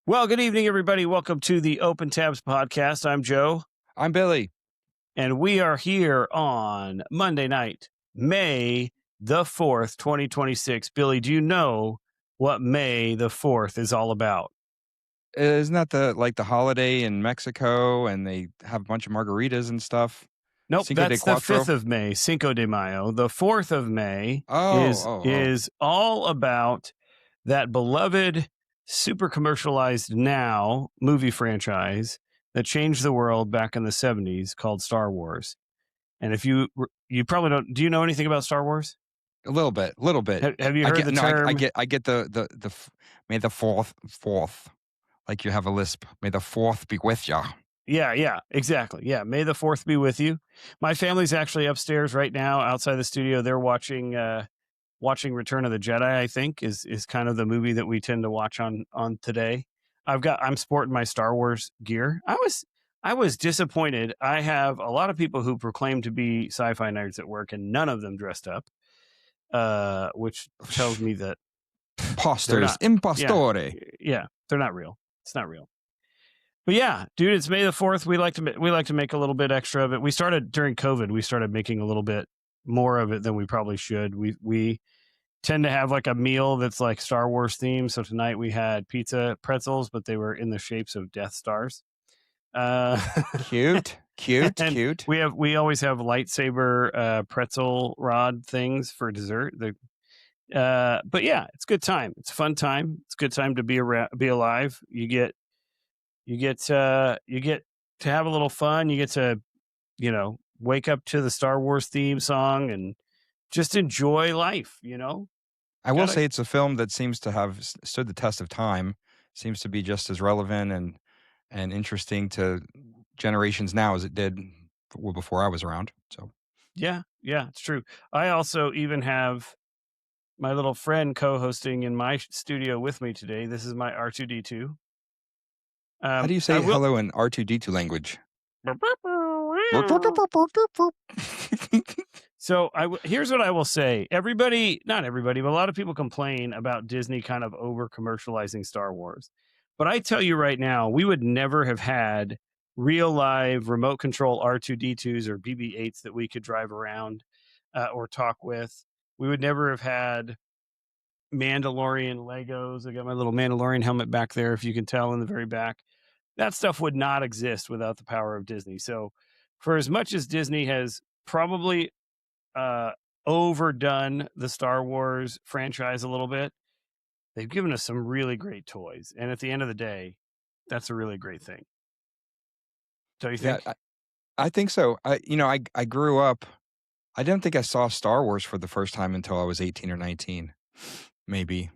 Well, good evening, everybody. Welcome to the Open Tabs podcast. I'm Joe, I'm Billy. and we are here on Monday night, May the 4th, 2026. Billy, do you know what May the 4th is all about? Isn't that the holiday in Mexico and they have a bunch of margaritas and stuff? Nope, Cinco de that's the Cuatro? 5th of May, Cinco de Mayo. The 4th of May Oh, is oh, oh. is all about that beloved, super commercialized now movie franchise that changed the world back in the 70s called Star Wars. And if you probably don't, do you know anything about Star Wars? A little bit, little bit. Have you I heard get the no, term? I get the May the fourth. Like you have a lisp. May the fourth be with ya. Yeah, exactly. Yeah, May the 4th be with you. My family's actually upstairs right now outside the studio. They're watching Return of the Jedi, I think, is kind of the movie that we tend to watch on today. I'm sporting my Star Wars gear. I was disappointed. I have a lot of people who proclaim to be sci-fi nerds at work, and none of them dressed up, which tells me that they're Posters, not. impostore. Yeah, they're not real. It's not real. But yeah, dude, it's May the 4th. We like to make a little bit extra of it. We started during COVID. We started making a little bit more of it than we probably should. We tend to have like a meal that's like Star Wars themed. So tonight we had pizza pretzels, but they were in the shapes of Death Stars. Cute. And we always have lightsaber pretzel rod things for dessert. But yeah, it's a good time. It's a fun time. It's a good time to be alive. You get to have a little fun. You get to, wake up to the Star Wars theme song and just enjoy life, I will say it's a film that seems to have stood the test of time. Seems to be just as relevant and interesting to generations now as it did before I was around. So Yeah, it's true. I also even have my little friend co-hosting in my studio with me today. This is my R2D2. how do you say hello in R2D2 language? So here's what I will say. Not everybody, but a lot of people complain about Disney kind of over commercializing Star Wars. But I tell you right now, we would never have had real live remote control R2D2s or BB-8s that we could drive around or talk with. We would never have had Mandalorian Legos. I got my little Mandalorian helmet back there, if you can tell in the very back. That stuff would not exist without the power of Disney. So for as much as Disney has probably overdone the Star Wars franchise a little bit, they've given us some really great toys. And at the end of the day, that's a really great thing. Don't you think? Yeah, I think so. I grew up. I didn't think I saw Star Wars for the first time until I was 18 or 19, maybe.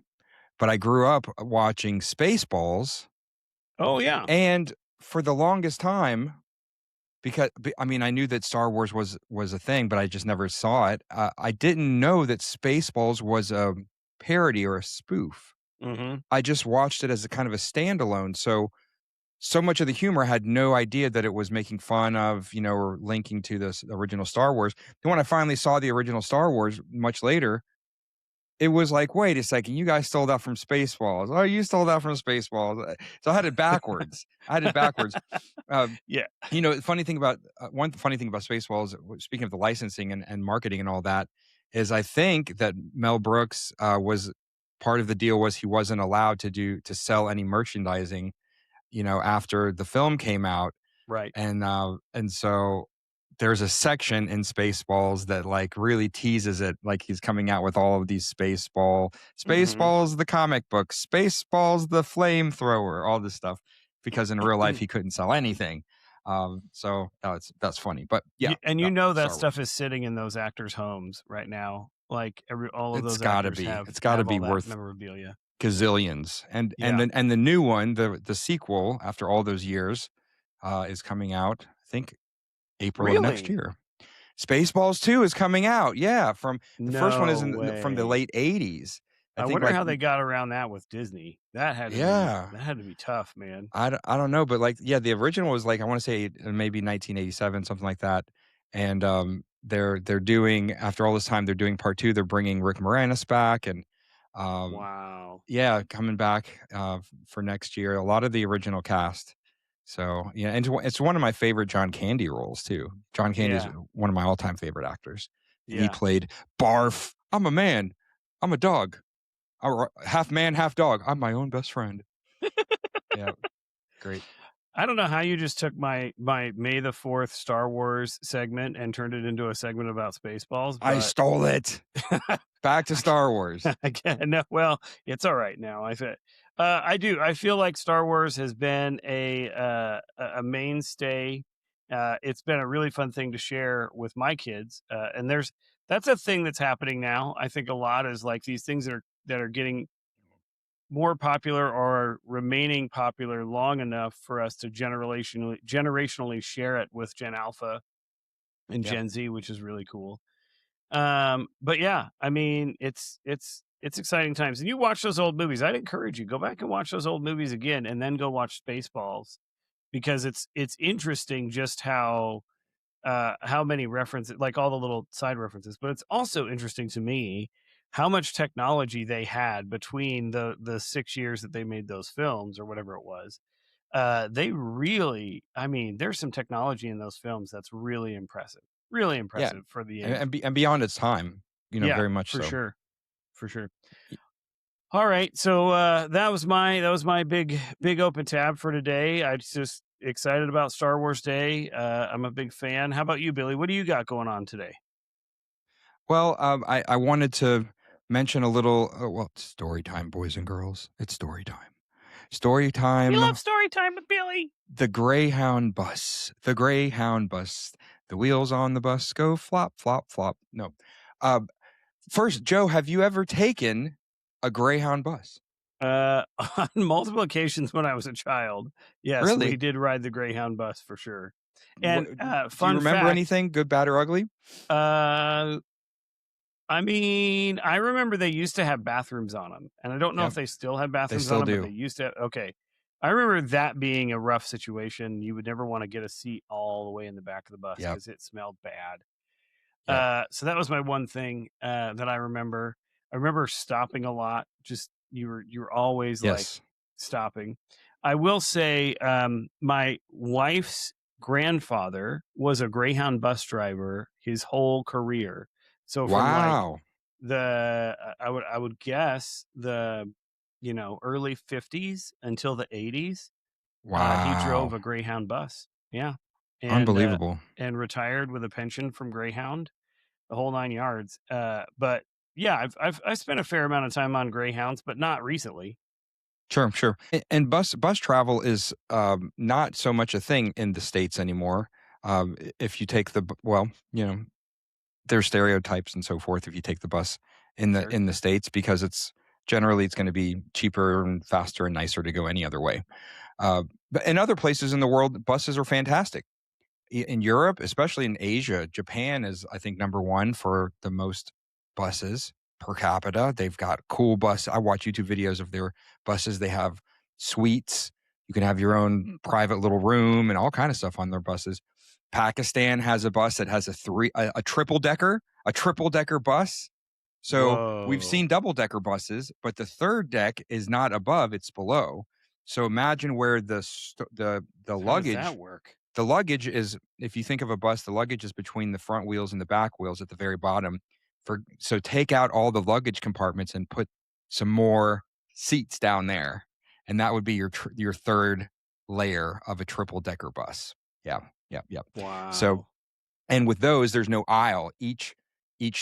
But I grew up watching Spaceballs. Oh, yeah. And for the longest time, because I knew that Star Wars was a thing, but I just never saw it. I didn't know that Spaceballs was a parody or a spoof. Mm-hmm. I just watched it as a kind of a standalone. So much of the humor, I had no idea that it was making fun of, or linking to this original Star Wars. Then when I finally saw the original Star Wars much later, it was like, wait a second, you guys stole that from Spaceballs. Oh, you stole that from Spaceballs. So I had it backwards. Yeah. Funny thing about one funny thing about Spaceballs, speaking of the licensing and marketing and all that, is I think that Mel Brooks was part of the deal was he wasn't allowed to sell any merchandising, after the film came out. Right. And so there's a section in Spaceballs that like really teases it, like he's coming out with all of these Spaceballs, the comic book, Spaceballs, the flamethrower, all this stuff, because in real life he couldn't sell anything. So that's funny, but yeah. And that stuff is sitting in those actors' homes right now. Like all of those actors it's gotta be worth memorabilia. Gazillions. And the new one, the sequel after all those years, is coming out, I think April of next year. Spaceballs 2 is coming out. Yeah, from the first one is from the late 80s. I wonder how they got around that with Disney. That had to be tough, man. I don't know, but the original was I want to say maybe 1987, something like that. And they're doing, after all this time, they're doing part 2. They're bringing Rick Moranis back, and Um, Wow. yeah, coming back for next year. A lot of the original cast. So yeah, and it's one of my favorite John Candy roles too. John Candy is Yeah. one of my all-time favorite actors, and he Yeah. played Barf. I'm a man. I'm a dog. Half man, half dog. I'm my own best friend. Yeah, great. I don't know how you just took my May the 4th Star Wars segment and turned it into a segment about Spaceballs, I but stole it. Back to I ca Star Wars. I can't no, well, it's alright now, I said I do, I feel like Star Wars has been a mainstay, it's been a really fun thing to share with my kids, and that's a thing that's happening now, I think a lot is, like, these things that are getting more popular or remaining popular long enough for us to generationally share it with Gen Alpha and Yep. Gen Z, which is really cool. But yeah, I mean, it's exciting times. And you watch those old movies. I'd encourage you go back and watch those old movies again, and then go watch Spaceballs because it's interesting just how many references, like all the little side references. But it's also interesting to me how much technology they had between the 6 years that they made those films or whatever it was. They really, I mean, there's some technology in those films that's really Yeah, impressive for the and age. and beyond its time, Yeah, very much for so. sure, for sure. Y All right, so that was my big open tab for today. I just excited about Star Wars Day. I'm a big fan. How about you, Billy? What do you got going on today? Well, I wanted to mention a little, well, it's story time, boys and girls. It's story time. Story We love time, story time with Billy. the Greyhound bus. The Greyhound bus. The wheels on the bus go flop, flop, flop. No. Uh, First, Joe, have you ever taken a Greyhound bus? On multiple occasions when I was a child, yes, we Really? did ride the Greyhound bus for sure. What, And do you fun remember fact, anything, good, bad, or ugly? uh, I mean, I remember they used to have bathrooms on them, and I don't know if Yep, they still have they bathrooms on still them, but do. they used to. Okay, I remember that being a rough situation. You would never want to get a seat all the way in the back of the bus Yep, because it smelled bad. yep. So that was my one thing that I remember. I remember stopping a lot. Just you were always like Yes. stopping. I will say, my wife's grandfather was a Greyhound bus driver his whole career. So from like Wow. I would guess the early 50s until the 80s, he drove Wow. a Greyhound bus. Yeah, and Unbelievable. and retired with a pension from Greyhound, the whole 9 yards. But yeah, I spent a fair amount of time on Greyhounds, but not recently. Sure, sure. And bus travel is not so much a thing in the States anymore. If you take well, there's stereotypes and so forth if you take the bus Sure. in the States because it's going to be cheaper and faster and nicer to go any other way. But in other places in the world, buses are fantastic. In Europe, especially in Asia, Japan is, I think, number one for the most buses per capita. They've got cool bus. I watch YouTube videos of their buses. They have suites. You can have your own private little room and all kind of stuff on their buses. Pakistan has a bus that has a triple decker bus. So we've Whoa. seen double decker buses, but the third deck is not above; it's below. So imagine where the How does that luggage work? the luggage is, if you think of a bus, the luggage is between the front wheels and the back wheels at the very bottom. So take out all the luggage compartments and put some more seats down there, and that would be your third layer of a triple decker bus. Yeah, yeah, yeah. So, Wow. and with those, there's no aisle. Each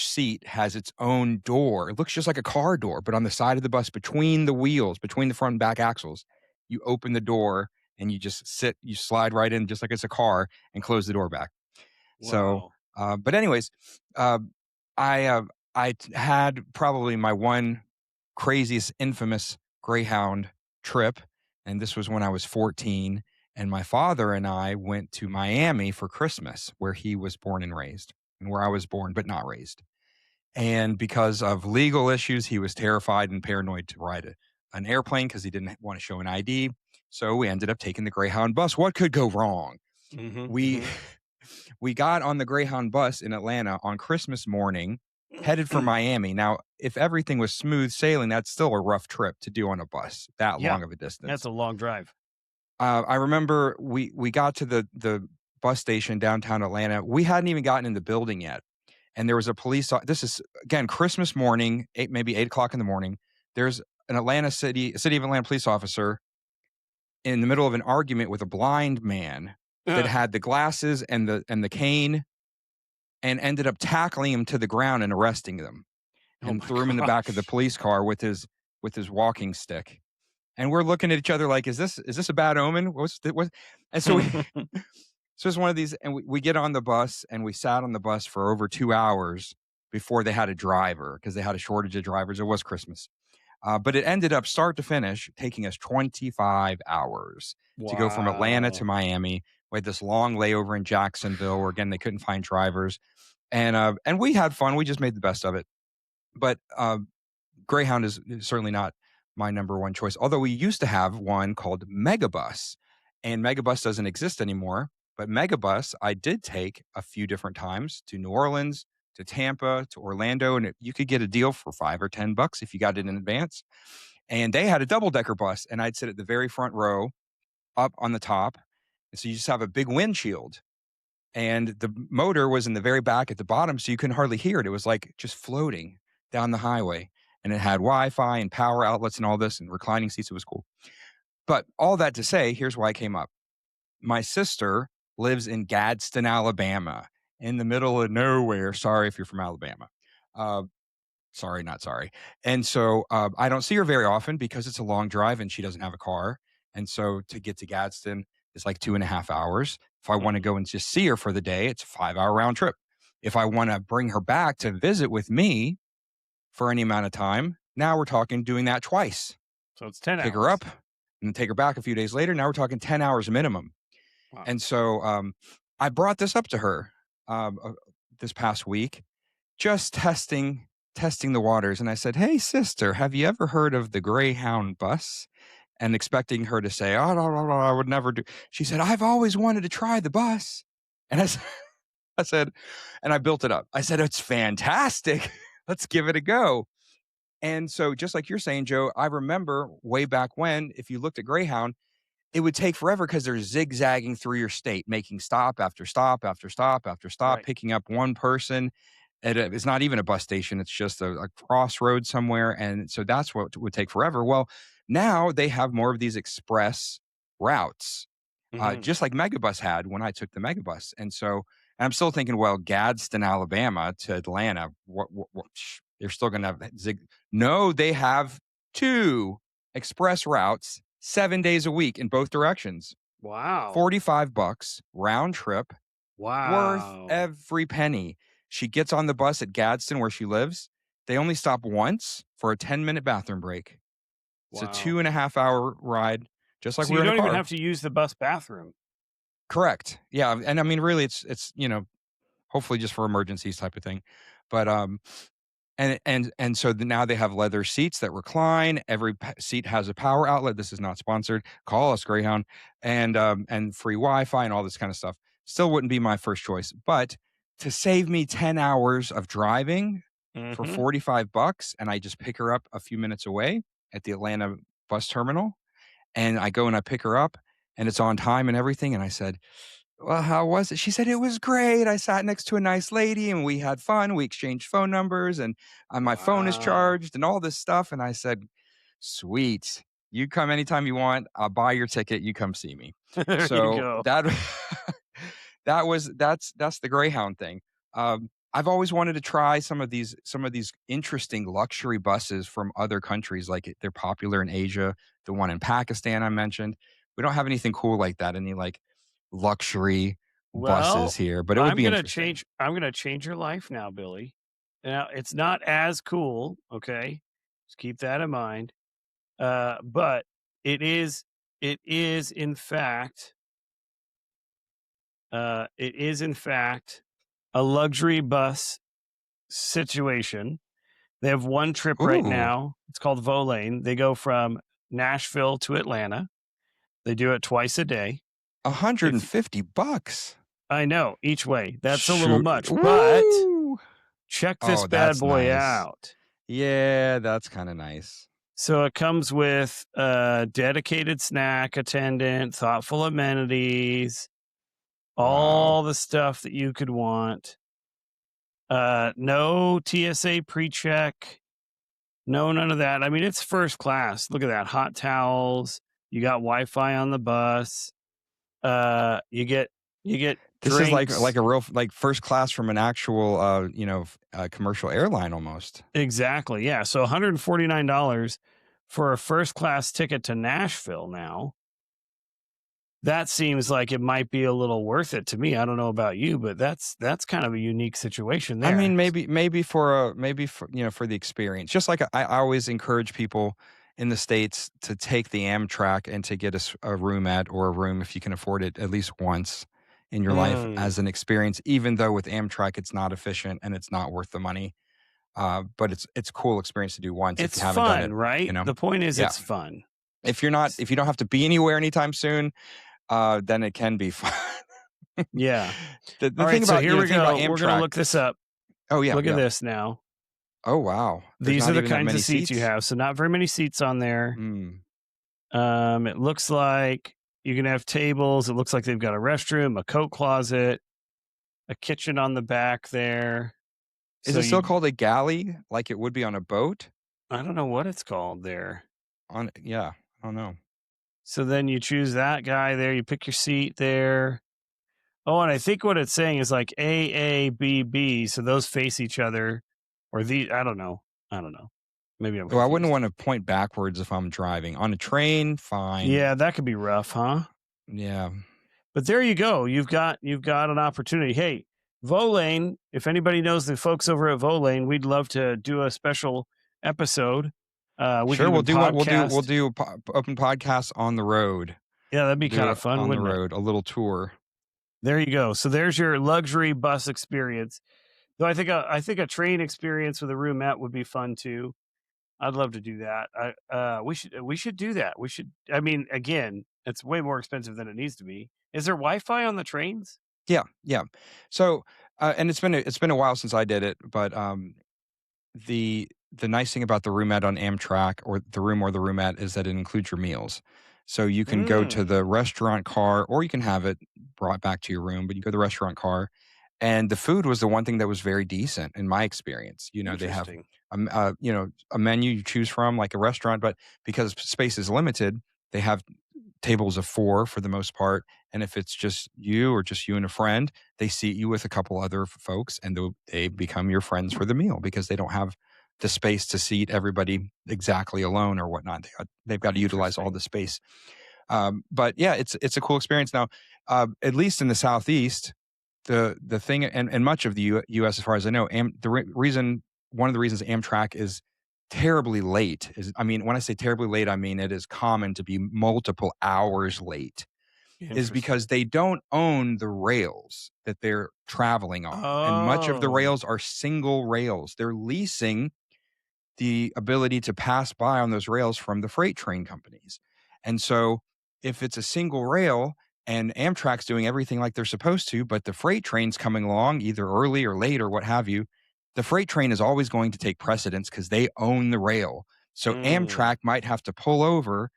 seat has its own door. It looks just like a car door, but on the side of the bus, between the wheels, between the front and back axles, you open the door and you just sit. You slide right in, just like it's a car, and close the door back. So, Wow. but anyways, uh, I had probably my one craziest, infamous Greyhound trip, and this was when I was 14. And my father and I went to Miami for Christmas, where he was born and raised, and where I was born but not raised. And because of legal issues, he was terrified and paranoid to ride an airplane because he didn't want to show an ID. So we ended up taking the Greyhound bus. What could go wrong? Mhm, We mhm. we got on the Greyhound bus in Atlanta on Christmas morning, headed for Miami. Now, if everything was smooth sailing, that's still a rough trip to do on a bus that Yeah, long of a that's distance. a long drive. I remember we got to the bus station downtown Atlanta. We hadn't even gotten in the building yet, and there was a this is again Christmas morning, maybe 8 o'clock in the morning. There's an city of Atlanta police officer in the middle of an argument with a blind man that Uh, had the glasses and the cane, and ended up tackling him to the ground and arresting them, oh and my threw him in the back of the gosh. police car with his walking stick. And we're looking at each other like, is this a bad omen? What? And so we so it's one of these, and we get on the bus, and we sat on the bus for over 2 hours before they had a driver, because they had a shortage of drivers. It was Christmas. But it ended up start to finish taking us 25 hours to go from Atlanta to Wow. Miami. We had this long layover in Jacksonville where, again, they couldn't find drivers. And we had fun. We just made the best of it. But Greyhound is certainly not my number one choice. Although we used to have one called Megabus, and Megabus doesn't exist anymore. But Megabus, I did take a few different times to New Orleans, to Tampa, to Orlando, and you could get a deal for $5 or $10 if you got it in advance. And they had a double decker bus, and I'd sit at the very front row, up on the top, and so you just have a big windshield, and the motor was in the very back at the bottom, so you couldn't hardly hear it. It was like just floating down the highway, and it had Wi-Fi and power outlets and all this, and reclining seats. It was cool. But all that to say, here's why I came up. My sister lives in Gadsden, Alabama, in the middle of nowhere. Sorry if you're from Alabama. Uh, sorry, not sorry. And so I don't see her very often because it's a long drive and she doesn't have a car. And so to get to Gadsden is like 2.5 hours. If I want to Mhm. go and just see her for the day, it's a 5 hour round trip. If I want to bring her back to visit with me for any amount of time, now we're talking doing that twice. So it's 10 Pick her hours. up and then take her back a few days later. Now we're talking 10 hours minimum. Wow. And so I brought this up to her this past week, just testing the waters. And I said, "Hey, sister, have you ever heard of the Greyhound bus?" And expecting her to say, "Oh, no, no, no, I would never do." She said, "I've always wanted to try the bus." And I said, and I built it up. I said, "It's fantastic. Let's give it a go." And so, just like you're saying, Joe, I remember way back when, if you looked at Greyhound, it would take forever because they're zigzagging through your state, making stop after stop after stop after stop, Right. picking up one person. It's not even a bus station. It's just a crossroad somewhere. And so that's what would take forever. Well, now they have more of these express routes, Mhm. just like Megabus had when I took the Megabus. And so, and I'm still thinking, well, Gadsden, Alabama to Atlanta, they're still going to have zig. No, they have two express routes 7 days a week in both directions. Wow. $45 round trip, worth Wow. every penny. She gets on the bus at Gadsden where she lives. They only stop once for a 10-minute bathroom break. It's a Wow. 2.5 hour ride, just like So we you were in a don't even car. have to use the bus bathroom. Correct. Yeah. And I mean, really, it's, hopefully just for emergencies type of thing. But and so now they have leather seats that recline. Every seat has a power outlet. This is not sponsored. Call us, Greyhound, and free Wi-Fi and all this kind of stuff. Still wouldn't be my first choice, but to save me 10 hours of driving for Mhm. $45, and I just pick her up a few minutes away at the Atlanta bus terminal, and I go and I pick her up, and it's on time and everything. And I said, "Well, how was it?" She said, "It was great. I sat next to a nice lady and we had fun. We exchanged phone numbers, and my phone is Wow. charged and all this stuff." And I said, "Sweet. You come anytime you want. I'll buy your ticket. You come see me." There you So go. that's the Greyhound thing. I've always wanted to try some of these interesting luxury buses from other countries. Like they're popular in Asia. The one in Pakistan I mentioned. We don't have anything cool like that. Any like luxury buses Well, here, but it would be interesting. I'm gonna change your life now, Billy. Now, it's not as cool, okay? Just keep that in mind. But it is it is in fact it is in fact a luxury bus situation. They have one trip right Ooh, now. It's called Volane. They go from Nashville to Atlanta. They do it twice a day. If $150. I know each way, that's a little Shoot. much, but Woo! Check this Oh, bad that's boy nice. out. Yeah, that's kinda nice. So it comes with a dedicated snack attendant, thoughtful amenities, Wow. all the stuff that you could want. No TSA pre-check, no none of that. I mean, it's first class. Look at that, hot towels. You got Wi-Fi on the bus. You get This is like drinks. a real like first class from an actual, commercial airline almost. Exactly. Yeah. So $149 for a first class ticket to Nashville now. That seems like it might be a little worth it to me. I don't know about you, but that's kind of a unique situation I mean, there. maybe for, for the experience. Just like I always encourage people in the States to take the Amtrak and to get a roomette or a room if you can afford it at least once in your life Mm, as an experience, even though with Amtrak it's not efficient and it's not worth the money. But it's a cool experience to do once if it's you haven't done fun, it, right? you know? The point is Yeah. it's fun. If you don't have to be anywhere anytime soon, then it can be fun. Yeah. The All thing right, so about, here the we thing about go. We're gonna Amtrak. look this up. Oh, yeah, Look at yeah. this now. Oh, wow. There's These are not the even that kinds of many seats you seats? have. So not very many seats on there. Mm. It looks like you can have tables. It looks like they've got a restroom, a coat closet, a kitchen on the back there. Is So it still you called a galley like it would be on a boat? I don't know what it's called there. Yeah, I don't know. So then you choose that guy there, you pick your seat there. Oh, and I think what it's saying is like A, B, B, so those face each other, or the I don't know. I don't know. Maybe I'm Oh, I wouldn't confused. wanna point backwards if I'm driving. On a train, fine. Yeah, that could be rough, huh? Yeah. But there you go. You've got an opportunity. Hey, Volane, if anybody knows the folks over at Volane, we'd love to do a special episode. We could Sure, we'll even do one we'll podcast. do a open podcast on the road. Yeah, that'd We'll be do kind it of fun, on the wouldn't it? road, a little tour. There you go. So there's your luxury bus experience. Though I think a train experience with a roomette would be fun too. I'd love to do that. We should do that. We should. I mean, again, it's way more expensive than it needs to be. Is there Wi-Fi on the trains? Yeah, yeah. So, and it's been a while since I did it, but, the nice thing about the roomette on Amtrak or the roomette is that it includes your meals. So you can go to Mm, the restaurant car or you can have it brought back to your room, but you go to the restaurant car and the food was the one thing that was very decent in my experience. They have interesting. a menu you choose from like a restaurant, but because space is limited, they have tables of 4 for the most part, and if it's just you or just you and a friend, they seat you with a couple other folks, and they become your friends for the meal because they don't have the space to seat everybody exactly alone or whatnot. They've got to utilize all the Interesting. space. But yeah, it's a cool experience. Now, at least in the Southeast, the thing and much of the U.S. as far as I know, reason one of the reasons Amtrak is terribly late is I mean when I say terribly late I mean it is common to be multiple hours late is because Interesting. they don't own the rails that they're traveling on and much of the Oh, rails are single rails. They're leasing the ability to pass by on those rails from the freight train companies. And so if it's a single rail and Amtrak's doing everything like they're supposed to, but the freight train's coming along either early or late or what have you, the freight train is always going to take precedence because they own the rail. So mm, Amtrak might have to pull over,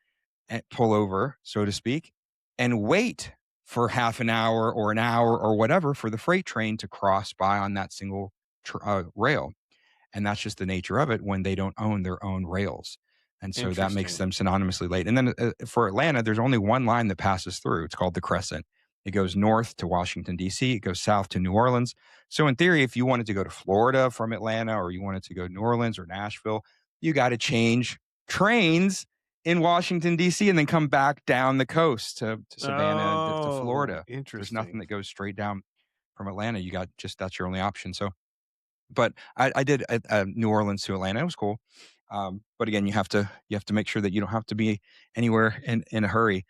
so to speak, and wait for half an hour or whatever for the freight train to cross by on that single rail. And that's just the nature of it when they don't own their own rails. And so that makes interesting. them synonymously late. And then for Atlanta, there's only one line that passes through. It's called the Crescent. It goes north to Washington, D.C., it goes south to New Orleans. So, in theory, if you wanted to go to Florida from Atlanta or you wanted to go to New Orleans or Nashville, you got to change trains in Washington, D.C., and then come back down the coast to Savannah and to Oh, Florida. There's nothing interesting. that goes straight down from Atlanta. You got just that's your only option. So, but I did New Orleans to Atlanta. It was cool. But again, you have to make sure that you don't have to be anywhere in a hurry.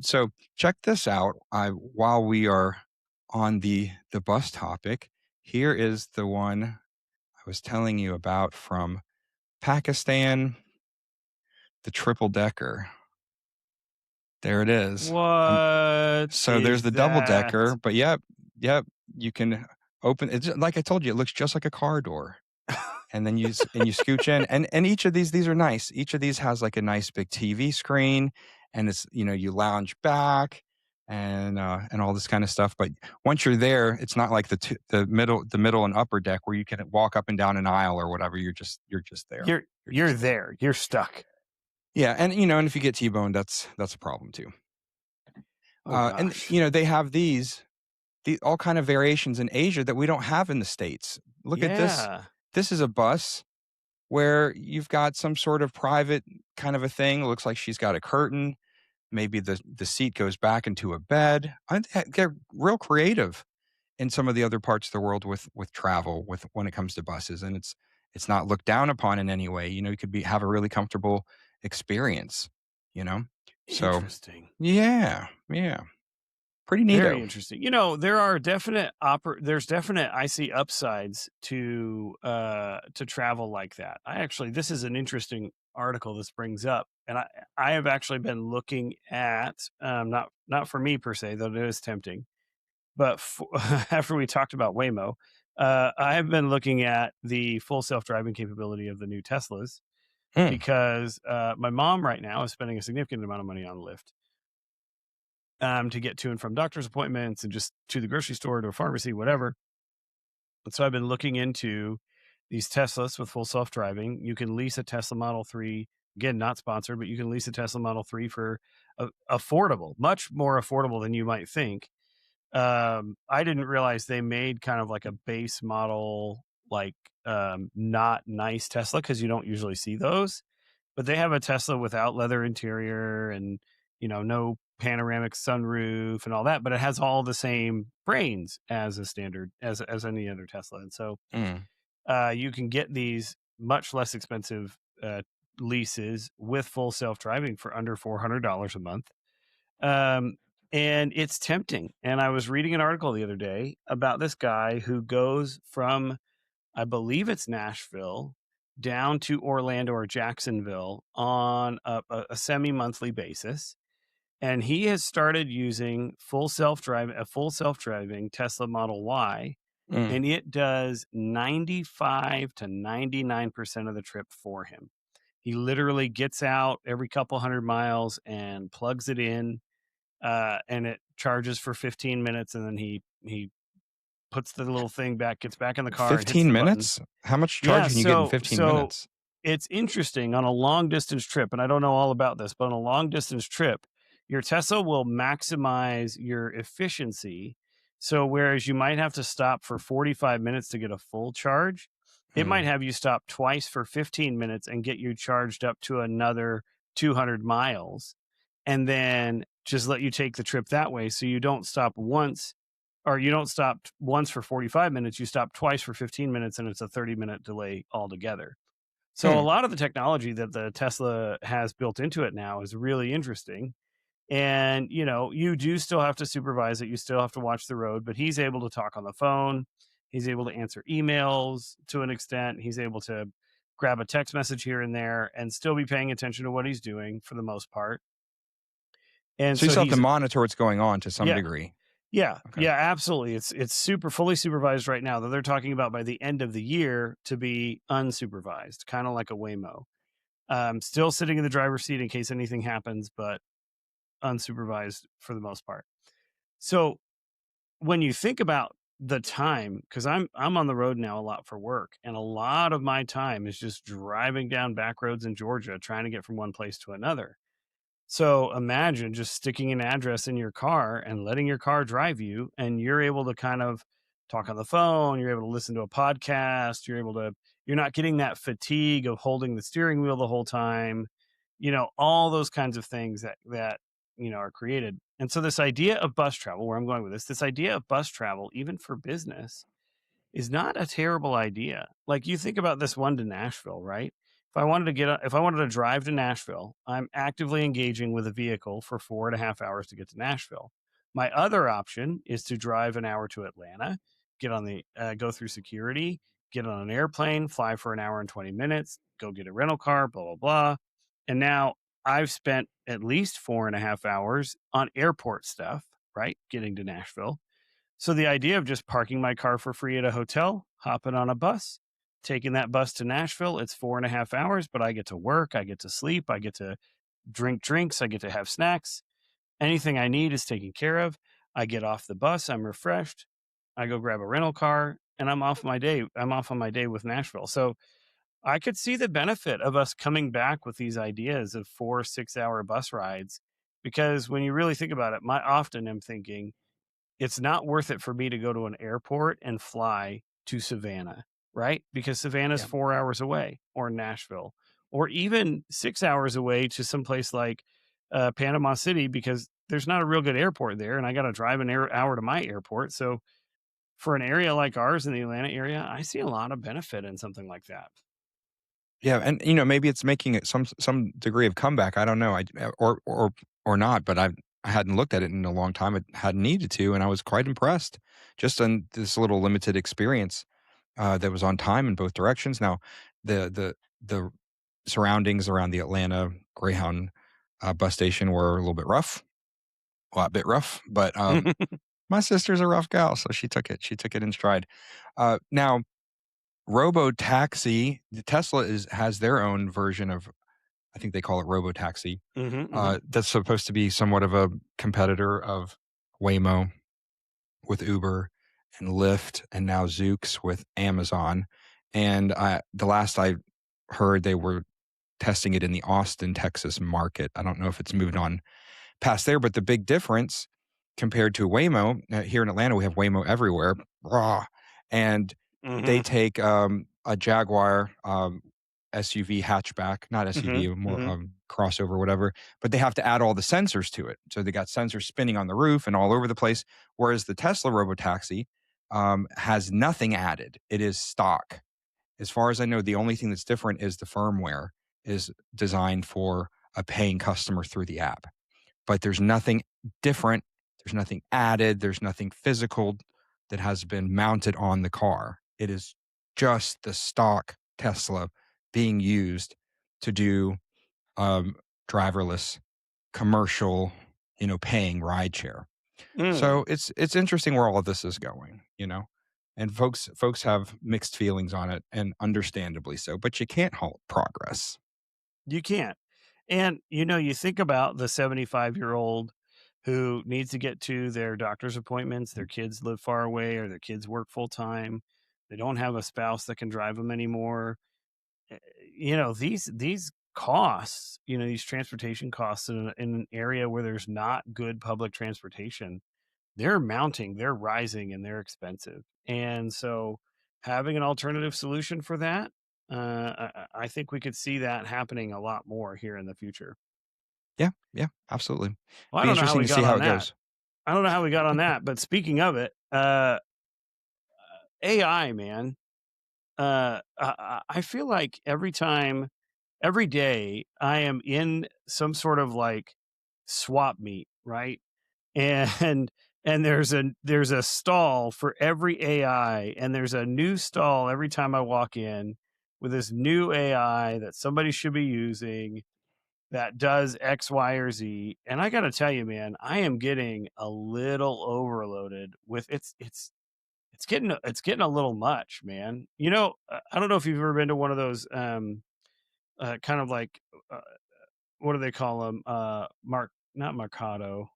So check this out. While we are on the bus topic, here is the one I was telling you about from Pakistan, the triple decker. There it is. What So there's is the double that? decker, but yep, you can open it's like I told you, it looks just like a car door. And then you scooch in, and each of these are nice. Each of these has, like, a nice big TV screen, and it's you lounge back and all this kinda stuff, but once you're there, it's not like the middle and upper deck where you can walk up and down an aisle or whatever, you're just there. You're You're just there. there. You're stuck. Yeah, and if you get T-boned, that's a problem too. Oh And, gosh. they have the all kind of variations in Asia that we don't have in the States. Look at this. Yeah. This is a bus where you've got some sort of private kind of a thing. It looks like she's got a curtain. Maybe the seat goes back into a bed. They're real creative in some of the other parts of the world with travel with when it comes to buses, and it's not looked down upon in any way. You could be have a really comfortable experience. You know, so Interesting. yeah, yeah, pretty Very neato. interesting. There are definite there's definite I see upsides to travel like that. This is an interesting article this brings up. And I have actually been looking at not for me per se, though it is tempting, but after we talked about Waymo, I have been looking at the full self-driving capability of the new Teslas Mm, because my mom right now is spending a significant amount of money on Lyft to get to and from doctor's appointments and just to the grocery store, to a pharmacy, whatever. And so I've been looking into these Teslas with full self driving. You can lease a Tesla Model 3, again, not sponsored, but you can lease a Tesla Model 3 for affordable, much more affordable than you might think. I didn't realize they made kind of like a base model, like not nice Tesla because you don't usually see those, but they have a Tesla without leather interior and no panoramic sunroof and all that, but it has all the same brains as a standard as any other Tesla. And so mm. you can get these much less expensive leases with full self driving for under $400 a month. Um, and it's tempting. And I was reading an article the other day about this guy who goes from, I believe it's Nashville, down to Orlando or Jacksonville on a semi-monthly basis. And he has started using a full self-driving Tesla Model Y, Mm. and it does 95 to 99% of the trip for him. He literally gets out every couple hundred miles and plugs it in, and it charges for 15 minutes, and then he puts the little thing back, gets back in the car, and hits 15 the button. minutes? How much charge Yeah, can you get in so 15 so minutes? it's interesting on a long distance trip, and I don't know all about this, but on a long distance trip, your Tesla will maximize your efficiency. So whereas you might have to stop for 45 minutes to get a full charge, it might Mm, have you stop twice for 15 minutes and get you charged up to another 200 miles, and then just let you take the trip that way. So you don't stop once, or you don't stop once for 45 minutes, you stop twice for 15 minutes, and it's a 30-minute delay altogether. So a hmm. lot of the technology that the Tesla has built into it now is really interesting. And, you do still have to supervise it. You still have to watch the road, but he's able to talk on the phone. He's able to answer emails to an extent. He's able to grab a text message here and there and still be paying attention to what he's doing for the most part. And So you so still have to he's, monitor what's going on to some yeah, degree. yeah, Okay. yeah, absolutely. It's super fully supervised right now, that they're talking about by the end of the year to be unsupervised, kind of like a Waymo. Still sitting in the driver's seat in case anything happens, but unsupervised for the most part. So when you think about the time, because I'm on the road now a lot for work, and a lot of my time is just driving down back roads in Georgia trying to get from one place to another. So imagine just sticking an address in your car and letting your car drive you, and you're able to kind of talk on the phone, you're able to listen to a podcast, you're not getting that fatigue of holding the steering wheel the whole time, all those kinds of things that are created. And so this idea of bus travel, where I'm going with this idea of bus travel, even for business, is not a terrible idea. Like, you think about this one to Nashville, right? If I wanted to drive to Nashville, I'm actively engaging with a vehicle for 4.5 hours to get to Nashville. My other option is to drive an hour to Atlanta, go through security, get on an airplane, fly for an hour and 20 minutes, go get a rental car, blah, blah, blah. And now I've spent at least 4.5 hours on airport stuff, right? Getting to Nashville. So the idea of just parking my car for free at a hotel, hopping on a bus, taking that bus to Nashville, it's 4.5 hours, but I get to work, I get to sleep, I get to drink drinks, I get to have snacks. Anything I need is taken care of. I get off the bus, I'm refreshed. I go grab a rental car and I'm off my day. I'm off on my day with Nashville. So I could see the benefit of us coming back with these ideas of 4 6 hour bus rides because when you really think about it, my often am thinking it's not worth it for me to go to an airport and fly to Savannah, right? Because Savannah's Yeah. 4 hours away, or Nashville, or even 6 hours away to someplace like Panama City, because there's not a real good airport there, and I got to drive an hour to my airport. So for an area like ours in the Atlanta area, I see a lot of benefit in something like that. Yeah, and, maybe it's making it some degree of comeback, I don't know, or not, but I hadn't looked at it in a long time, I hadn't needed to, and I was quite impressed just on this little limited experience, that was on time in both directions. Now, the surroundings around the Atlanta Greyhound, bus station were a little bit rough, a lot bit rough, but, my sister's a rough gal, so she took it in stride. Now Robotaxi, the Tesla has their own version of, I think they call it Robotaxi, Hmm. Hmm. that's supposed to be somewhat of a competitor of Waymo with Uber and Lyft and now Zoox with Amazon. And the last I heard, they were testing it in the Austin, Texas market. I don't know if it's moved on past there, but the big difference compared to Waymo, here in Atlanta, we have Waymo everywhere, raw, and they Hmm. take a Jaguar SUV hatchback, not Hmm. SUV, more Hmm. crossover, whatever. But they have to add all the sensors to it, so they got sensors spinning on the roof and all over the place. Whereas the Tesla Robotaxi has nothing added; it is stock. As far as I know, the only thing that's different is the firmware is designed for a paying customer through the app, but there's nothing different. There's nothing added. There's nothing physical that has been mounted on the car. It is just the stock Tesla being used to do um, driverless commercial, paying rideshare. Mm. So it's interesting where all of this is going. And folks have mixed feelings on it, and understandably so. But you can't halt progress. You can't. And, you think about the 75-year-old who needs to get to their doctor's appointments, their kids live far away or their kids work full time. They don't have a spouse that can drive them anymore. Eh, these costs, these transportation costs in an area where there's not good public transportation, they're mounting, they're rising, and they're expensive. And so having an alternative solution for that, I think we could see that happening a lot more here in the future. Yeah, yeah, absolutely. Well, I Be don't know how interesting we to see got how on it that. goes. I don't know how we got on that, but speaking of it, AI, man, I feel like every day I am in some sort of like swap meet, right? And there's a stall for every AI, and there's a new stall every time I walk in with this new AI that somebody should be using that does X, Y, or Z. And I gotta tell you, man, I am getting a little overloaded with it's getting a little much, man. I don't know if you've ever been to one of those kind of like uh, what do they call them? Not Mercado,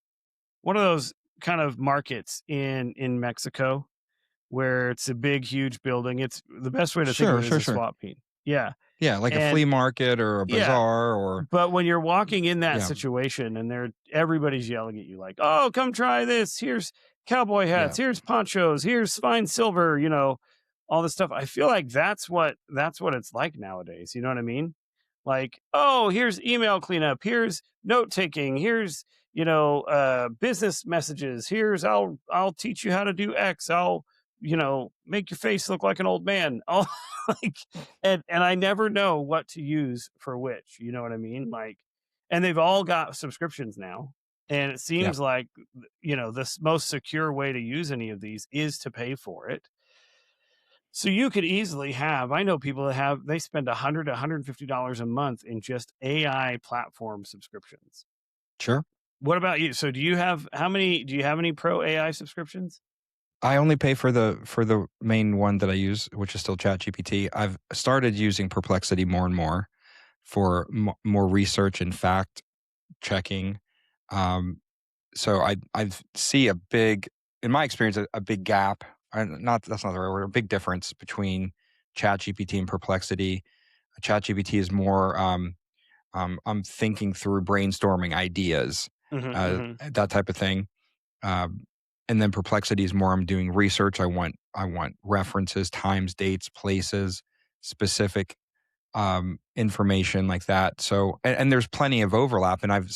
one of those kind of markets in Mexico where it's a big, huge building. It's the best way to think of Sure, it is sure, a sure. swap meet. Yeah. Yeah, like a And flea market or a yeah, bazaar or but when you're walking in that yeah, situation and everybody's yelling at you like, "Oh, come try this. Here's cowboy hats. yeah, Here's ponchos. Here's fine silver," all this stuff. I feel like that's what it's like nowadays. You know what I mean? Like, "Oh, here's email cleanup. Here's note taking. Here's, business messages. Here's I'll teach you how to do X. I'll, make your face look like an old man." All like and I never know what to use for which, you know what I mean? Like, and they've all got subscriptions now. And it yeah, seems like, the most secure way to use any of these is to pay for it. So you could easily I know people that they spend $100 to $150 a month in just AI platform subscriptions. sure. What about you? So do you have any pro AI subscriptions? I only pay for the main one that I use, which is still ChatGPT. I've started using Perplexity more and more for more research and fact checking. Um, so I see a big, in my experience, a big gap. Not that's not the right word. A big difference between ChatGPT and Perplexity. ChatGPT is more I'm thinking through brainstorming ideas, Mhm, mhm, that type of thing. Um, and then Perplexity is more I'm doing research. I want references, times, dates, places, specific information like that. So and there's plenty of overlap, and I've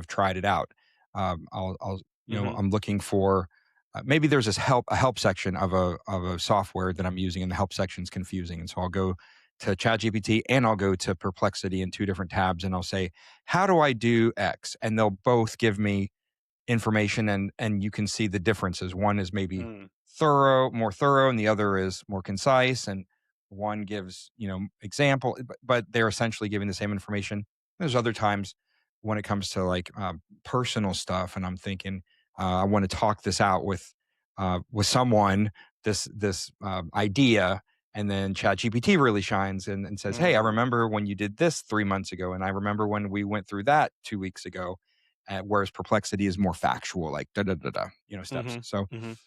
tried it out. I'll mhm, I'm looking for maybe there's this a help section of a software that I'm using, and the help section is confusing, and so I'll go to ChatGPT and I'll go to Perplexity in two different tabs, and I'll say, "How do I do X?" And they'll both give me information, and you can see the differences. One is maybe mm, more thorough, and the other is more concise. And one gives, example, but they're essentially giving the same information. There's other times when it comes to like personal stuff, and I'm thinking I want to talk this out with someone, this idea. And then ChatGPT really shines and says, "Hey, I mhm, remember when you did this 3 months ago, and I remember when we went through that 2 weeks ago." Whereas Perplexity is more factual, like da da da da, steps. mhm, So, mhm.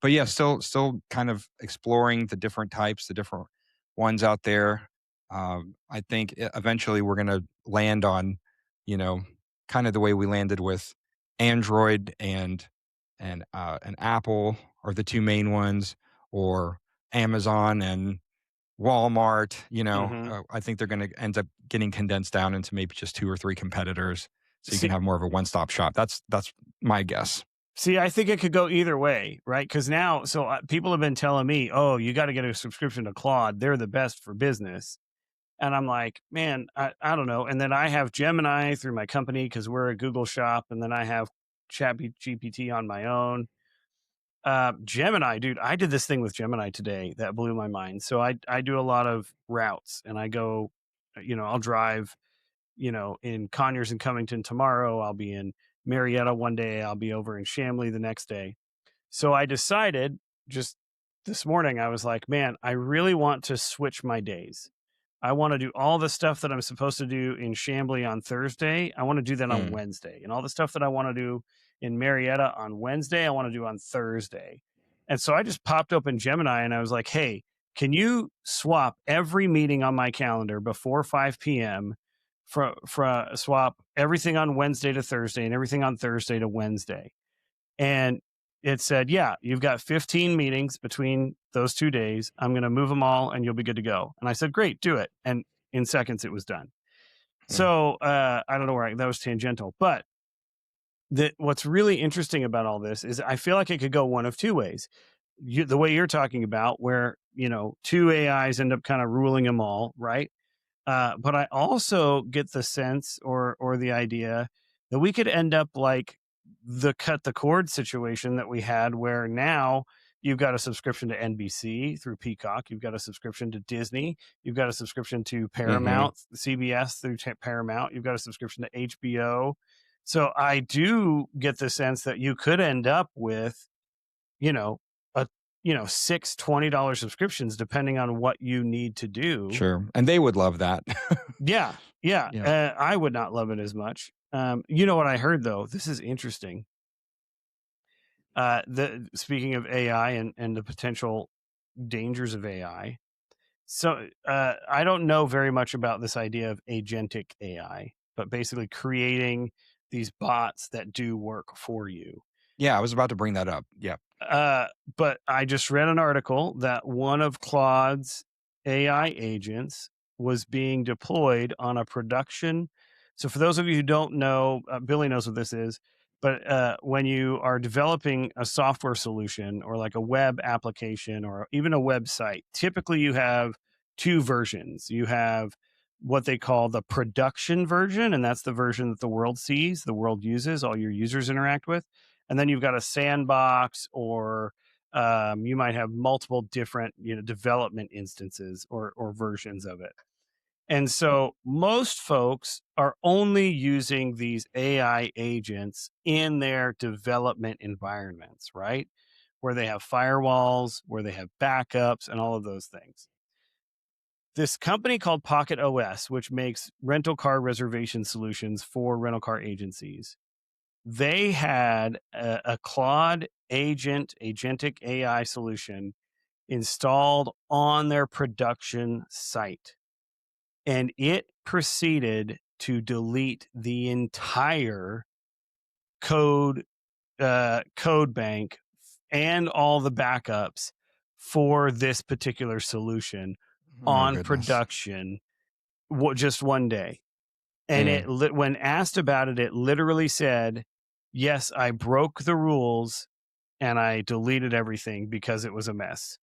but yeah, still kind of exploring the different types, the different ones out there. I think eventually we're going to land on, you know, kind of the way we landed with Android and Apple are the two main ones, or Amazon and Walmart. Mhm. I think they're going to end up getting condensed down into maybe just two or three competitors, so you can See have more of a one-stop shop. That's my guess. see, I think it could go either way, right? Because now, people have been telling me, "Oh, you got to get a subscription to Claude. They're the best for business." And I'm like, man, I don't know. And then I have Gemini through my company because we're a Google shop, and then I have Chat GPT on my own. Gemini, dude, I did this thing with Gemini today that blew my mind. So I do a lot of routes, and I go, I'll drive, in Conyers and Covington tomorrow. I'll be in Marietta one day. I'll be over in Shamley the next day. So I decided just this morning, I was like, man, I really want to switch my days. I want to do all the stuff that I'm supposed to do in Chambly on Thursday. I want to do that on Mm. Wednesday. And all the stuff that I want to do in Marietta on Wednesday, I want to do on Thursday. And so I just popped open Gemini and I was like, hey, can you swap every meeting on my calendar before 5 p.m. For swap everything on Wednesday to Thursday and everything on Thursday to Wednesday? And it said, yeah, you've got 15 meetings between those 2 days. I'm going to move them all and you'll be good to go. And I said, great, do it. And in seconds, it was done. Mm. So I don't know that was tangential, but what's really interesting about all this is I feel like it could go one of two ways. The way you're talking about, where, two AIs end up kind of ruling them all, right? But I also get the sense or the idea that we could end up like the cut the cord situation that we had, where now you've got a subscription to NBC through Peacock, you've got a subscription to Disney, you've got a subscription to Hmm. Paramount, CBS through Paramount, you've got a subscription to HBO. So I do get the sense that you could end up with, you know, a six $20 subscriptions depending on what you need to do. Sure, and they would love that. Yeah, yeah, Yeah. I would not love it as much. You know what I heard though? This is interesting. The Speaking of AI and the potential dangers of AI. So I don't know very much about this idea of agentic AI, but basically creating these bots that do work for you. Yeah, I was about to bring that up. Yeah. Uh, but I just read an article that one of Claude's AI agents was being deployed on a production. So, for those of you who don't know, Billy knows what this is. But when you are developing a software solution or like a web application or even a website, typically you have two versions. You have what they call the production version, and that's the version that the world sees, the world uses, all your users interact with. And then you've got a sandbox, or you might have multiple different development instances or versions of it. And so most folks are only using these AI agents in their development environments, right? where they have firewalls, where they have backups, and all of those things. This company called Pocket OS, which makes rental car reservation solutions for rental car agencies, they had a Claude agentic AI solution installed on their production site. And it proceeded to delete the entire code code bank and all the backups for this particular solution Oh on goodness. production just one day. And Mm, when asked about it, it literally said, "Yes, I broke the rules and I deleted everything because it was a mess."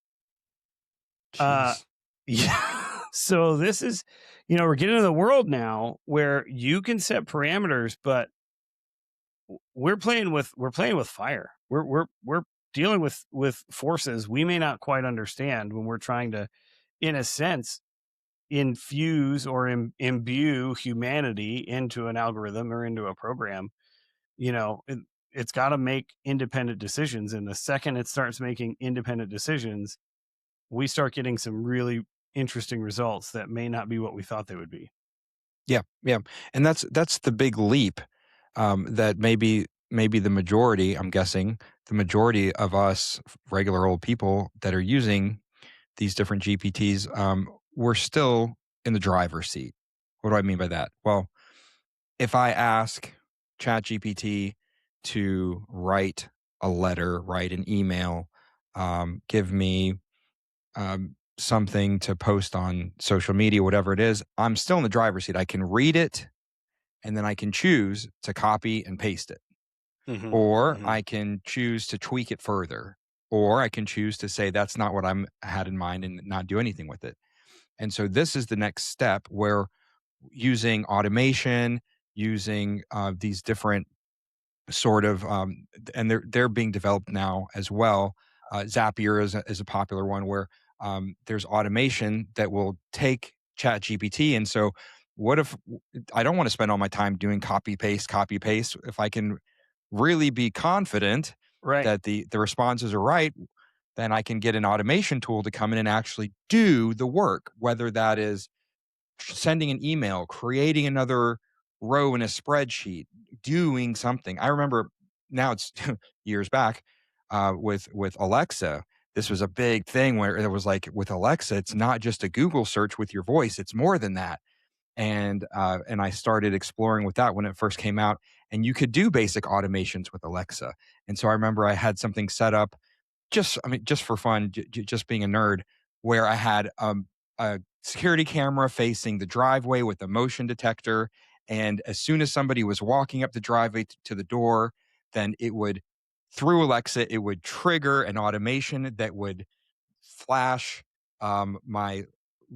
Uh, jeez. yeah. So this is, we're getting to the world now where you can set parameters, but we're playing with fire. We're dealing with forces we may not quite understand when we're trying to, in a sense, infuse or imbue humanity into an algorithm or into a program. It's got to make independent decisions, and the second it starts making independent decisions, we start getting some really interesting results that may not be what we thought they would be. Yeah, yeah, and that's the big leap, that maybe the majority, I'm guessing, the majority of us regular old people that are using these different GPTs, we're still in the driver's seat. What do I mean by that? Well, if I ask ChatGPT to write a letter, write an email, give me something to post on social media, whatever it is, I'm still in the driver's seat. I can read it and then I can choose to copy and paste it. Hmm. Or Hmm. I can choose to tweak it further. Or I can choose to say that's not what I'm had in mind and not do anything with it. And so this is the next step where using automation, using these different sort of and they're being developed now as well. Zapier is a popular one where there's automation that will take chat gpt, and so what if I don't want to spend all my time doing copy paste if I can really be confident Right. that the responses are right, then I can get an automation tool to come in and actually do the work, whether that is sending an email, creating another row in a spreadsheet, doing something. I remember now it's years back with Alexa. This was a big thing where it was like with Alexa, it's not just a Google search with your voice; it's more than that. And I started exploring with that when it first came out, and you could do basic automations with Alexa. And so I remember I had something set up just for fun, just being a nerd, where I had a security camera facing the driveway with a motion detector, and as soon as somebody was walking up the driveway to the door, then it would, through Alexa, it would trigger an automation that would flash my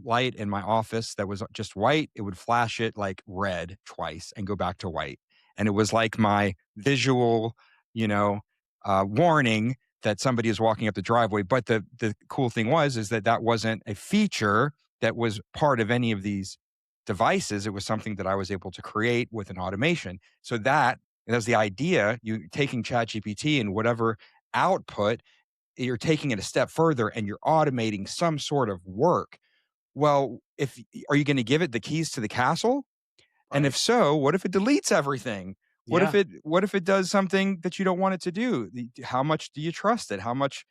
light in my office that was just white. It would flash it like red twice and go back to white. And it was like my visual, you know, warning that somebody is walking up the driveway. But the cool thing is that that wasn't a feature that was part of any of these devices. It was something that I was able to create with an automation. So that was the idea. You taking ChatGPT and whatever output, you're taking it a step further and you're automating some sort of work. Well, if are you going to give it the keys to the castle? And Right. if so, what if it deletes everything? Yeah. What if it does something that you don't want it to do? How much do you trust it? How much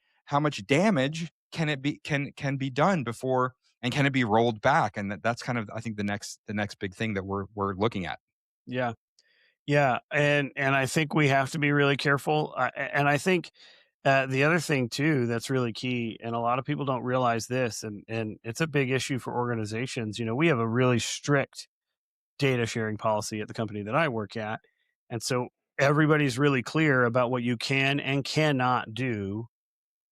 damage can it be can be done before, and can it be rolled back? And that's kind of, I think, the next big thing that we're looking at. Yeah. Yeah. And I think we have to be really careful. And I think the other thing too that's really key, and a lot of people don't realize this, and it's a big issue for organizations. We have a really strict data sharing policy at the company that I work at, and so everybody's really clear about what you can and cannot do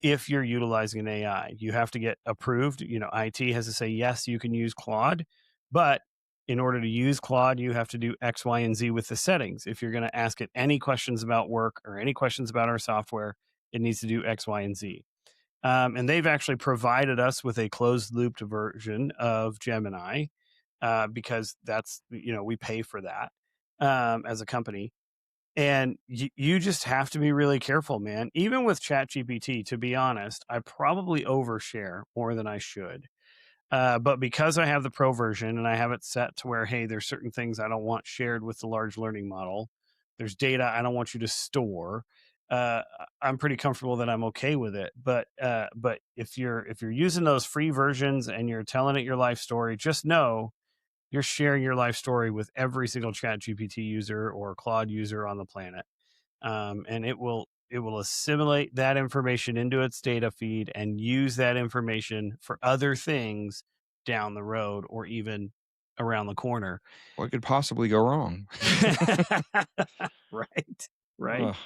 if you're utilizing an AI. You have to get approved. IT has to say, yes, you can use Claude, but in order to use Claude, you have to do X, Y, and Z with the settings. If you're going to ask it any questions about work or any questions about our software, it needs to do X, Y, and Z. And they've actually provided us with a closed looped version of Gemini because we pay for that as a company. And you just have to be really careful, man. Even with ChatGPT, to be honest, I probably overshare more than I should. But because I have the pro version and I have it set to where, hey, there's certain things I don't want shared with the large learning model. There's data I don't want you to store. Uh, I'm pretty comfortable that I'm okay with it. But if you're using those free versions and you're telling it your life story, just know you're sharing your life story with every single Chat GPT user or Claude user on the planet, and it will assimilate that information into its data feed and use that information for other things down the road or even around the corner. What could possibly go wrong? Right, right. Ugh.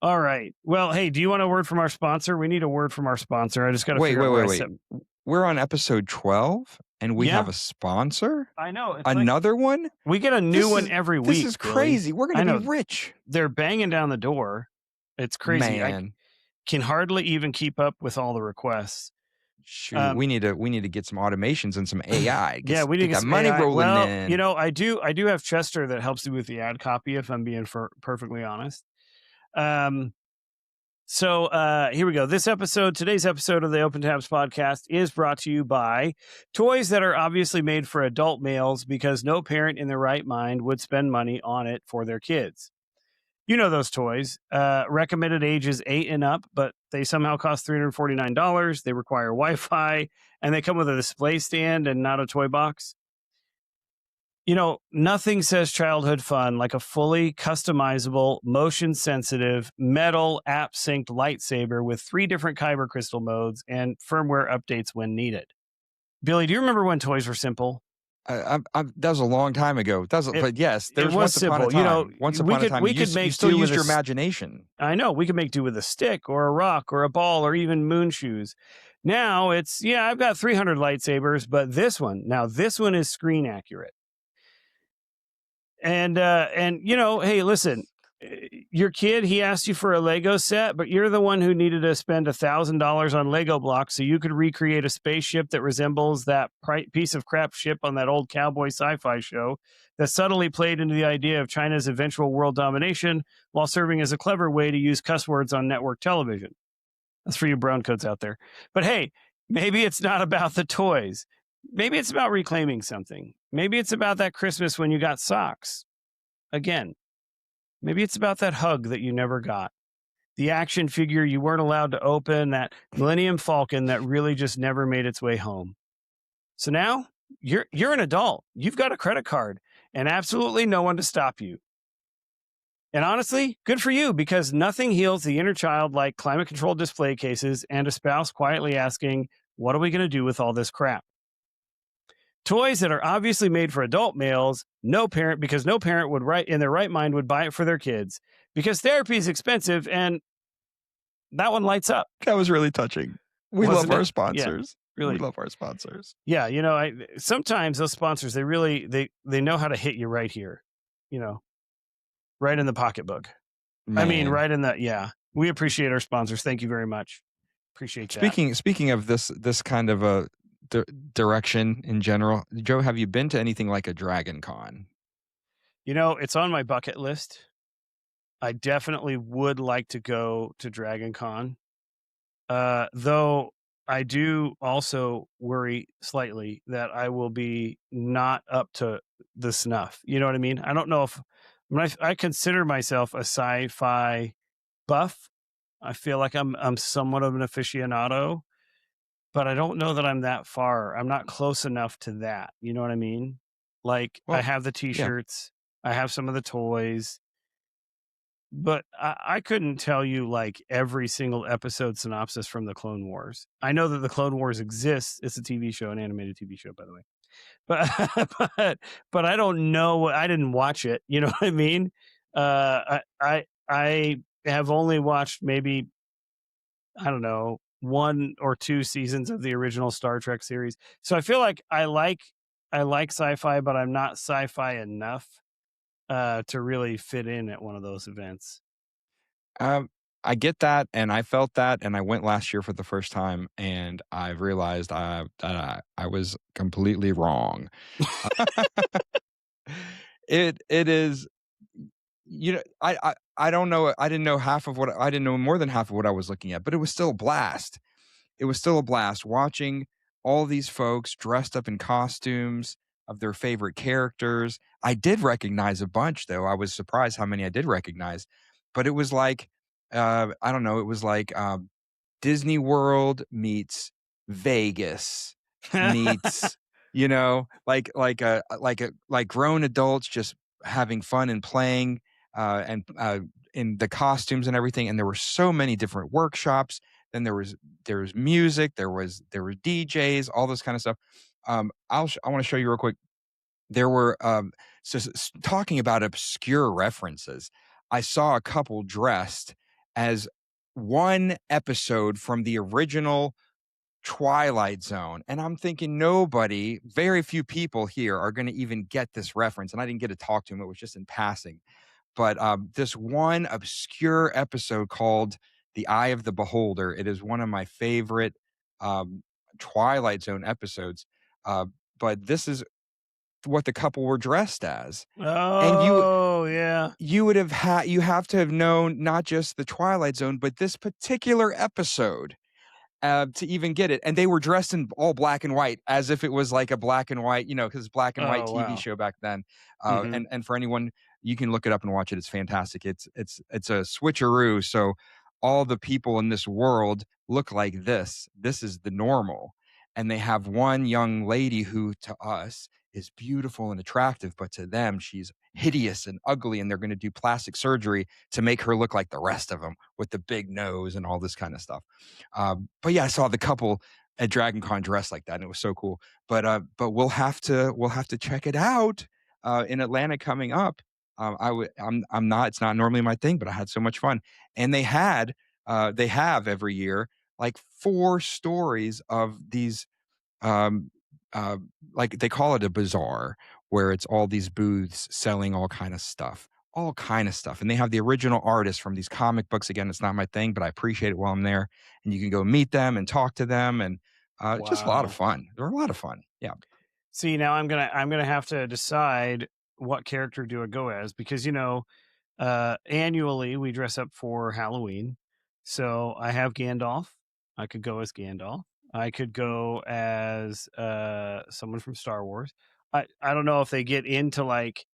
All right. Well, hey, do you want a word from our sponsor? We need a word from our sponsor. I just got to Wait, figure wait, out where wait, I wait. set. We're on episode 12 and we have Yeah, a sponsor? I know. It's like Another one? we get a new This one is every this week, is Billy. crazy. We're going I to be know. rich. They're banging down the door. It's crazy. I Man, can hardly even keep up with all the requests. shoot. Um, We need to get some automations and some AI. yeah, we need to Get get that some money AI. rolling Well, in. I do have Chester that helps you with the ad copy. If I'm being perfectly honest. Um, so here we go. Today's episode of the Open Tabs podcast is brought to you by toys that are obviously made for adult males because no parent in their right mind would spend money on it for their kids. You know those toys. Recommended age is 8 and up, but they somehow cost $349. They require Wi-Fi, and they come with a display stand and not a toy box. Nothing says childhood fun like a fully customizable, motion sensitive, metal app synced lightsaber with 3 different kyber crystal modes and firmware updates when needed. Billy, do you remember when toys were simple? That was a long time ago. It But yes, it there's was once upon a simple. time. Once We upon a could time, we could you make still do with used a your imagination. I know we could make do with a stick or a rock or a ball or even moon shoes. Now I've got 300 lightsabers, but this one is screen accurate. And hey, listen, your kid, he asked you for a Lego set, but you're the one who needed to spend $1,000 on Lego blocks so you could recreate a spaceship that resembles that piece of crap ship on that old cowboy sci-fi show that subtly played into the idea of China's eventual world domination while serving as a clever way to use cuss words on network television. That's for you browncoats out there. But hey, maybe it's not about the toys. Maybe it's about reclaiming something. Maybe it's about that Christmas when you got socks. Again, maybe it's about that hug that you never got. The action figure you weren't allowed to open, that Millennium Falcon that really just never made its way home. So now you're an adult. You've got a credit card and absolutely no one to stop you. And honestly, good for you because nothing heals the inner child like climate controlled display cases and a spouse quietly asking, "What are we going to do with all this crap?" Toys that are obviously made for adult males, no parent would in their right mind would buy it for their kids because therapy is expensive and that one lights up, That was really touching. We love wasn't our it? Yeah, sponsors. We really. love our sponsors. Yeah, I sometimes those sponsors they know how to hit you right here, you know, right in the pocketbook. I mean, Man. right in the yeah. We appreciate our sponsors. Thank you very much. Appreciate that. Speaking of this kind of a direction in general, Joe, have you been to anything like a Dragon Con? It's on my bucket list. I definitely would like to go to Dragon Con. Though I do also worry slightly that I will be not up to the snuff. You know what I mean? I don't know if I consider myself a sci-fi buff. I feel like I'm somewhat of an aficionado, but I don't know that I'm that far. I'm not close enough to that. You know what I mean? Like I Well, have the yeah. t-shirts, I have some of the toys, but I couldn't tell you like every single episode synopsis from the Clone Wars. I know that the Clone Wars exists. It's a TV show, an animated TV show, by the way. But but I don't know. I didn't watch it. You know what I mean? I have only watched maybe, I don't know, 1 or 2 seasons of the original Star Trek series. So I feel like I like sci-fi, but I'm not sci-fi enough to really fit in at one of those events. I get that, and I felt that, and I went last year for the first time, and I realized that I was completely wrong. It is, I don't know. I didn't know half of what I didn't know more than half of what I was looking at, but it was still a blast. It was still a blast watching all these folks dressed up in costumes of their favorite characters. I did recognize a bunch, though. I was surprised how many I did recognize, but it was like, I don't know. It was like Disney World meets Vegas meets, like grown adults just having fun and playing, and in the costumes and everything. And there were so many different workshops. Then there was music, there were DJs, all this kind of stuff. I want to show you real quick. There were talking about obscure references. I saw a couple dressed as one episode from the original Twilight Zone, and I'm thinking very few people here are going to even get this reference. And I didn't get to talk to him; it was just in passing. But this one obscure episode called "The Eye of the Beholder." It is one of my favorite um, Twilight Zone episodes. Uh, but this is what the couple were dressed as, and Oh, yeah. you have to have known not just the Twilight Zone, but this particular episode to even get it. And they were dressed in all black and white, as if it was like a black and white, because black and white Oh, TV wow. show back then. Mhm. And for anyone, you can look it up and watch it. It's fantastic. It's a switcheroo. So all the people in this world look like this. This is the normal. And they have one young lady who to us is beautiful and attractive, but to them she's hideous and ugly, and they're going to do plastic surgery to make her look like the rest of them with the big nose and all this kind of stuff. But yeah, I saw the couple at Dragon Con dressed like that, and it was so cool. But we'll have to check it out in Atlanta coming up. I'm not. It's not normally my thing, but I had so much fun. And they have every year like 4 stories of these um uh like they call it a bazaar, where it's all these booths selling all kind of stuff, and they have the original artists from these comic books. Again, it's not my thing, but I appreciate it while I'm there, and you can go meet them and talk to them, and just a lot of Wow. fun. They're a lot of fun. Yeah. See, now I'm gonna have to decide what character do I go as, because annually we dress up for Halloween. So I have Gandalf. I could go as Gandalf. I could go as someone from Star Wars. I don't know if they get into like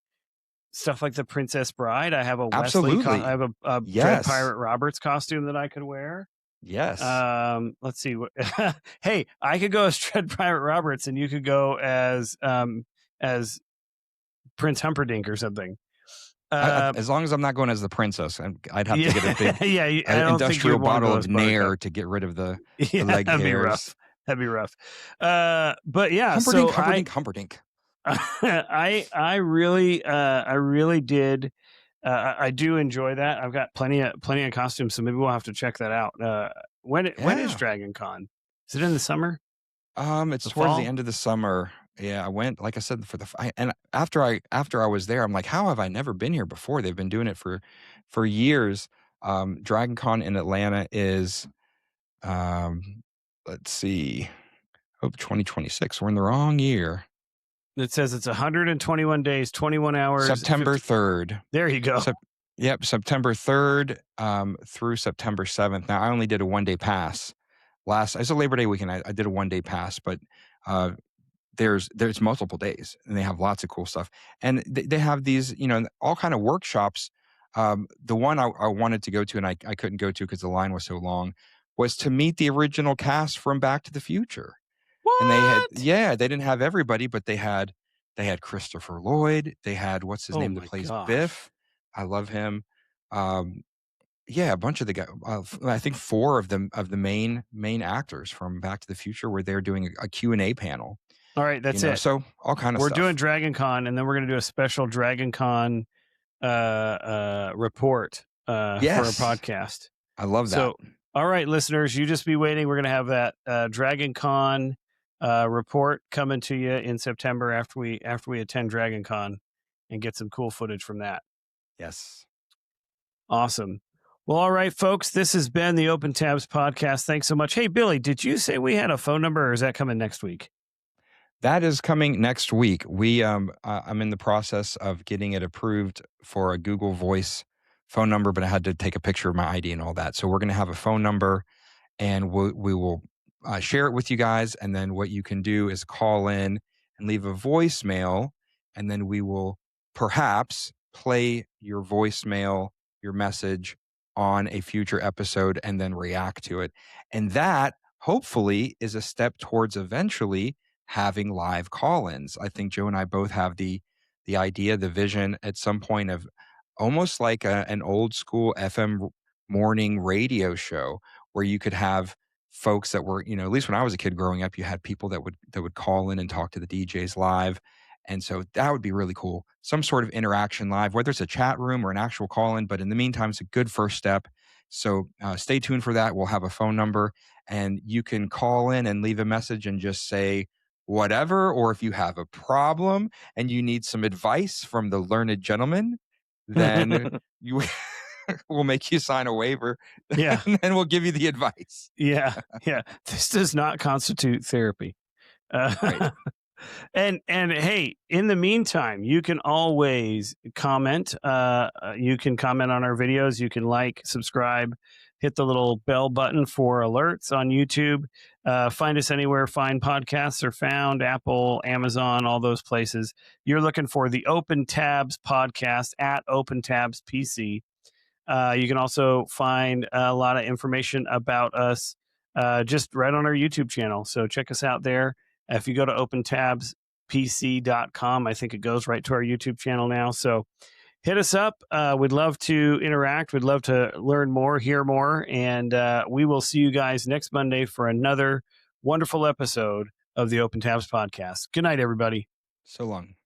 stuff like the Princess Bride. I have a I Absolutely. have a Dread Yes. Pirate Roberts costume that I could wear. Yes. Let's see what hey, I could go as Dread Pirate Roberts and you could go as Prince Humperdinck or something. Uh As long as I'm not going as the princess, I'd have to yeah, get a big yeah, I don't think you industrial would want to bottle go of as Buttercup. Nair to get rid of the Yeah, leg that'd be hairs. rough. That'd be rough. But yeah, Humperdinck, so I Humperdinck, Humperdinck. I really did. I do enjoy that. I've got plenty of costumes, so maybe we'll have to check that out. When is Yeah. Dragon Con? Is it in the summer? It's The towards the fall? end of the summer. Yeah, I went, like I said, for and after I was there, I'm like, how have I never been here before? They've been doing it for years. Dragon Con in Atlanta is um let's see. Oh, 2026. We're in the wrong year. It says it's 121 days, 21 hours, September 50. 3rd. There you go. Sep- yep, September 3rd through September 7th. Now I only did a 1-day pass. It's a Labor Day weekend. I did a 1-day pass, but uh there's multiple days, and they have lots of cool stuff, and they have these all kind of workshops. The one I wanted to go to, and I couldn't go to because the line was so long, was to meet the original cast from Back to the Future. And What? they didn't have everybody, but they had Christopher Lloyd. They had, what's his Oh name that my plays gosh. Biff. I love him. um yeah, a bunch of the guys. I think 4 of the main actors from Back to the Future were there doing a Q&A panel. All right, that's it. So all kind of We're doing stuff. Dragon Con, and then we're gonna do a special Dragon Con report for a Yes, podcast. I love that. So, all right, listeners, you just be waiting. We're going to have that Dragon Con report coming to you in September after we attend Dragon Con and get some cool footage from that. Yes. Awesome. Well, all right, folks, this has been the Open Tabs podcast. Thanks so much. Hey, Billy, did you say we had a phone number, or is that coming next week? That is coming next week. I'm in the process of getting it approved for a Google Voice phone number, but I had to take a picture of my ID and all that. So we're going to have a phone number, and we will share it with you guys. And then what you can do is call in and leave a voicemail, and then we will perhaps play your voicemail, your message on a future episode, and then react to it. And that hopefully is a step towards eventually having live call-ins. I think Joe and I both have the idea, the vision at some point of almost like an old school FM morning radio show where you could have folks that were, at least when I was a kid growing up, you had people that would call in and talk to the DJs live. And so that would be really cool. Some sort of interaction live, whether it's a chat room or an actual call in. But in the meantime, it's a good first step. So stay tuned for that. We'll have a phone number, and you can call in and leave a message and just say whatever. Or if you have a problem and you need some advice from the learned gentleman, then you we'll make you sign a waiver, Yeah. and then we'll give you the advice. Yeah. Yeah. This does not constitute therapy. Right. And hey, in the meantime, you can always comment. You can comment on our videos. You can like, subscribe, hit the little bell button for alerts on YouTube. Find us anywhere fine podcasts are found: Apple, Amazon, all those places. You're looking for the Open Tabs podcast at Open Tabs PC. You can also find a lot of information about us just right on our YouTube channel. So check us out there. If you go to opentabspc.com, I think it goes right to our YouTube channel now. So hit us up. We'd love to interact. We'd love to learn more, hear more. And we will see you guys next Monday for another wonderful episode of the Open Tabs podcast. Good night, everybody. So long.